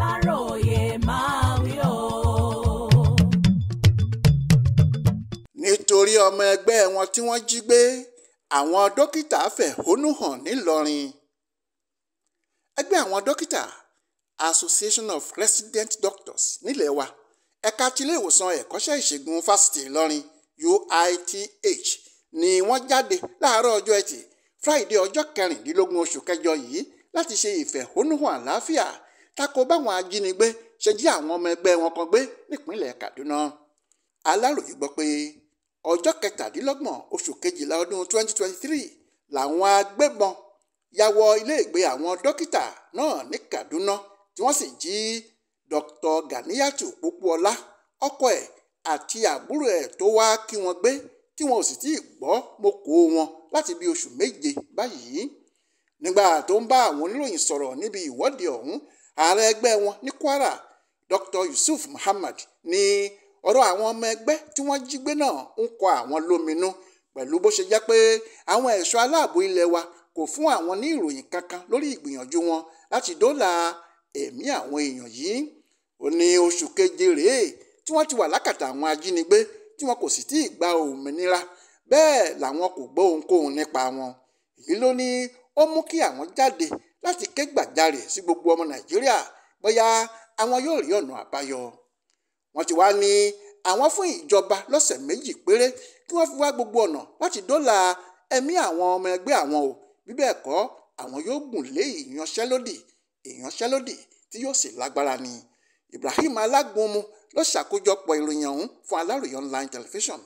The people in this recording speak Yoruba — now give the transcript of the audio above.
Aláròyé máa wí o. nítorí ọmọ ẹgbẹ́ wọn tí wọ́n jí gbé àwọn dókítà fẹ̀hónú hàn nílọrin. ẹgbẹ́ àwọn dókítà Association of Resident Doctors nílẹ̀ wa ẹ̀ka tilé ìwòsàn ẹ̀kọ́ṣẹ́ ìṣègùn fásitì ìlọrin UITH ni wọ́n jáde láàárọ̀ ọjọ́ ẹtì Friday ọjọ́ 16 oṣù kẹjọ yìí láti ṣe ìfẹ̀hónúhàn àlàáfíà tako báwọn ajínigbé ṣe jí àwọn ọmọ ẹgbẹ́ wọn kan gbé nípínlẹ̀ Kaduna. Aláròyé gbọ́ pé ọjọ́ 27 oṣù kejìlá ọdún 2023 làwọn agbébọn ya wọ iléègbé àwọn dókítà náà ní Kaduna tí wọ́n sì jí Dr. Ganiyatu Pópóọlá ọkọ ẹ̀ àti àbúrò ẹ̀ tó wá kí wọ́n gbé tí wọn ò sì tí ì gbọ́ mọ́kò wọn láti bí oṣù méje báyìí. nígbà tó ń bá àwọn oníròyìn sọ̀rọ̀ níbi ìwọ́de ọ̀hún ààrẹ ẹgbẹ́ wọn ní Kwara Dr. Yusuf Muhammad ní ọ̀rọ̀ àwọn ọmọ ẹgbẹ́ tí wọ́n jí gbé náà ń kọ àwọn lóminú pẹ̀lú bó ṣe jẹ́ pé àwọn ẹ̀ṣọ́ aláàbò ilé wa kò fún àwọn ní ìròyìn kankan lórí ìgbìyànjú wọn láti dóòlà ẹ̀mí àwọn èèyàn yìí. ó ní oṣù keje rèé tí wọ́n ti wà lákàtà àwọn ajínigbé tí wọn kò sì tí ì gba òmìnira bẹ́ẹ̀ làwọn kò gbọ́ ohunkóhun nípa wọn. èyí ló ní ó mú kí àwọn jáde láti ké gbàjarè sí gbogbo ọmọ Nàìjíríà bóyá àwọn yóò rí ọ̀nà àbáyọ. wọ́n ti wá ní àwọn fún ìjọba lọ́sẹ̀ méjì péré kí wọ́n fi wá gbogbo ọ̀nà láti dóòlà ẹ̀mí àwọn ọmọ ẹgbẹ́ àwọn o bí bẹ́ẹ̀ kọ́ àwọn yóò gùn lé ìyanṣẹ́lódì tí yóò sì lágbára ni. Ibrahim Alágúnmu ló ṣàkójọpọ̀ ìròyìn ọ̀hún fún Aláròyé online television.